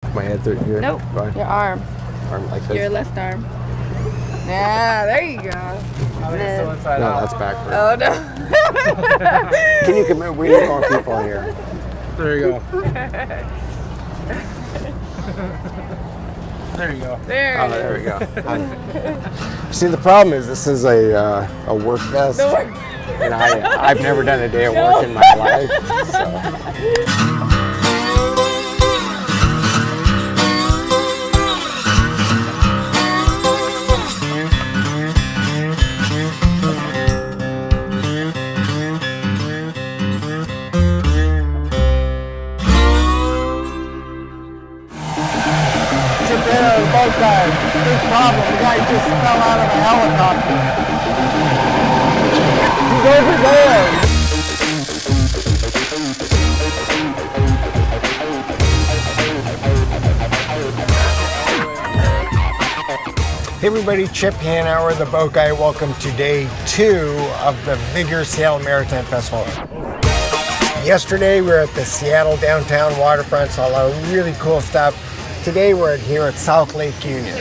My head through here? Nope. Your arm. Arm like this? Your left arm. Yeah, there you go. I think it's still inside No, out. that's backward. Oh no. Can you come in? We need more people here. There you go. There you go. There Oh, it there is. we go. See, the problem is this is a work vest, The work. and I've never done a day of work in my life. So. Big problem. The guy just fell out of a helicopter. He's over there. Hey everybody, Chip Hanauer, the boat guy. Welcome to day 2 of the Vigor Seattle Maritime Festival. Yesterday we were at the Seattle downtown waterfront, saw a lot of really cool stuff. Today we're here at South Lake Union.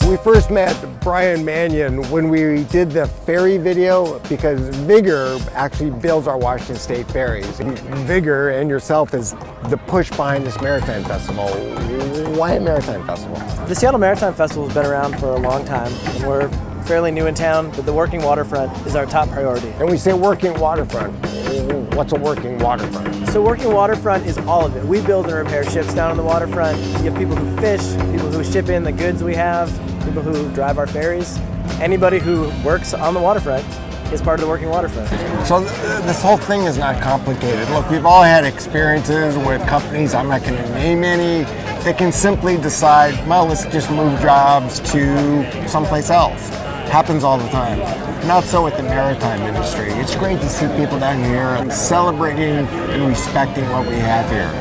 We first met Brian Mannion when we did the ferry video because Vigor actually builds our Washington State ferries. Vigor and yourself is the push behind this Maritime Festival. Why a Maritime Festival? The Seattle Maritime Festival has been around for a long time, and we're fairly new in town, but the working waterfront is our top priority. And we say working waterfront. What's a working waterfront? So working waterfront is all of it. We build and repair ships down on the waterfront. You have people who fish, people who ship in the goods we have, people who drive our ferries. Anybody who works on the waterfront is part of the working waterfront. So this whole thing is not complicated. Look, we've all had experiences with companies, I'm not going to name any, that can simply decide, well, let's just move jobs to someplace else. Happens all the time. Not so with the maritime industry. It's great to see people down here celebrating and respecting what we have here.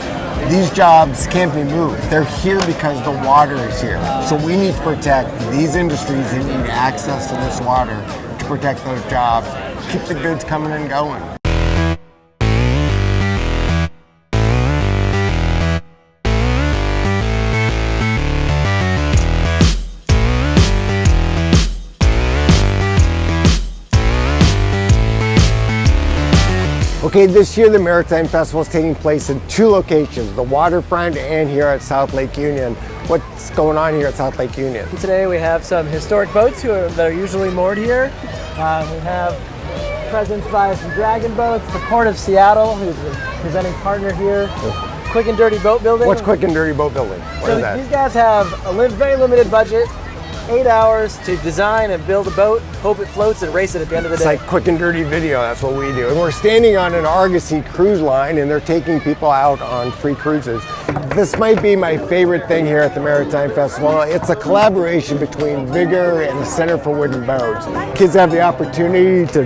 These jobs can't be moved. They're here because the water is here. So we need to protect these industries that need access to this water to protect those jobs, keep the goods coming and going. Okay, this year the Maritime Festival is taking place in 2 locations, the waterfront and here at South Lake Union. What's going on here at South Lake Union? Today we have some historic boats that are usually moored here. We have presence by some dragon boats, the Port of Seattle, who's the presenting partner here. Quick and Dirty Boat Building. What's Quick and Dirty Boat Building? What is that? These guys have a very limited budget, 8 hours to design and build a boat, hope it floats and race it at the end of the It's day. like quick and dirty video, that's what we do. And we're standing on an Argosy cruise line and they're taking people out on free cruises. This might be my favorite thing here at the Maritime Festival. It's a collaboration between Vigor and the Center for Wooden Boats. Kids have the opportunity to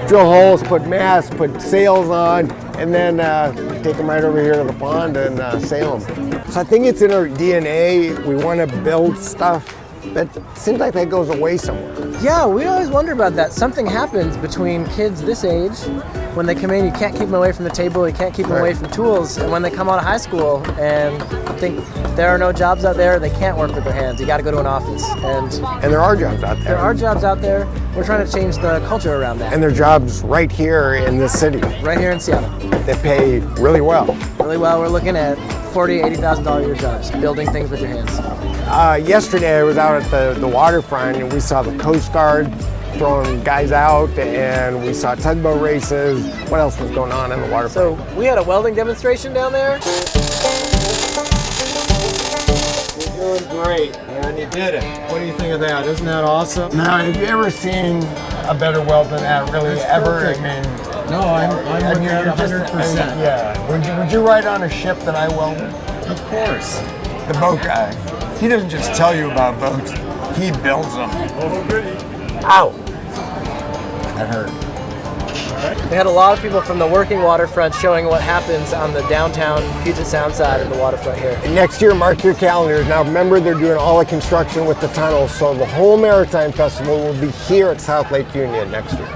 drill holes, put masts, put sails on, and then take them right over here to the pond and sail them. So I think it's in our DNA. We want to build stuff. That seems like that goes away somewhere. Yeah, we always wonder about that. Something happens between kids this age. When they come in, you can't keep them away from the table, you can't keep them away from tools. And when they come out of high school and think there are no jobs out there, they can't work with their hands. You got to go to an office. And there are jobs out there. There are jobs out there. We're trying to change the culture around that. And there are jobs right here in this city. Right here in Seattle. They pay really well. Really well. We're looking at $40,000, $80,000 a year jobs, building things with your hands. Yesterday I was out at the waterfront and we saw the Coast Guard throwing guys out and we saw tugboat races. What else was going on in the waterfront? So we had a welding demonstration down there. You're doing great, man. You did it. What do you think of that? Isn't that awesome? Now, have you ever seen a better weld than that, really? That's ever? perfect. I mean, No, I'm with you 100%. Yeah. Would you ride on a ship that I welded? Of course. The boat guy. He doesn't just tell you about boats, he builds them. Ow! That hurt. We had a lot of people from the working waterfront showing what happens on the downtown Puget Sound side of the waterfront here. Next year, mark your calendars. Now remember, they're doing all the construction with the tunnels, so the whole Maritime Festival will be here at South Lake Union next year.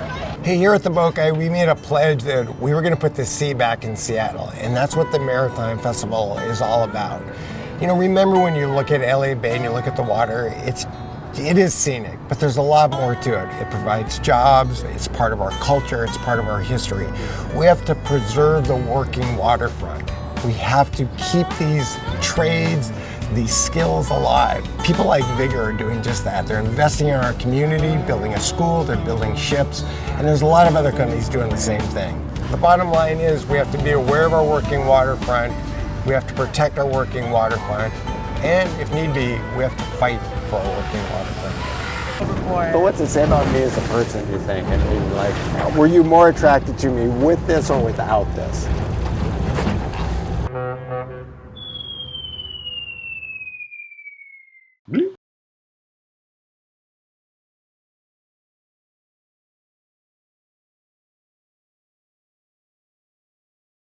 Hey, here at the Boat Guide, we made a pledge that we were going to put the sea back in Seattle, and that's what the Maritime Festival is all about. You know, remember when you look at LA Bay and you look at the water, it is scenic, but there's a lot more to it. It provides jobs, it's part of our culture, it's part of our history. We have to preserve the working waterfront. We have to keep these trades, these skills alive. People like Vigor are doing just that. They're investing in our community, building a school, they're building ships, and there's a lot of other companies doing the same thing. The bottom line is we have to be aware of our working waterfront, we have to protect our working waterfront, and if need be, we have to fight for our working waterfront. But what's it say about me as a person, do you think? I mean, like, were you more attracted to me with this or without this?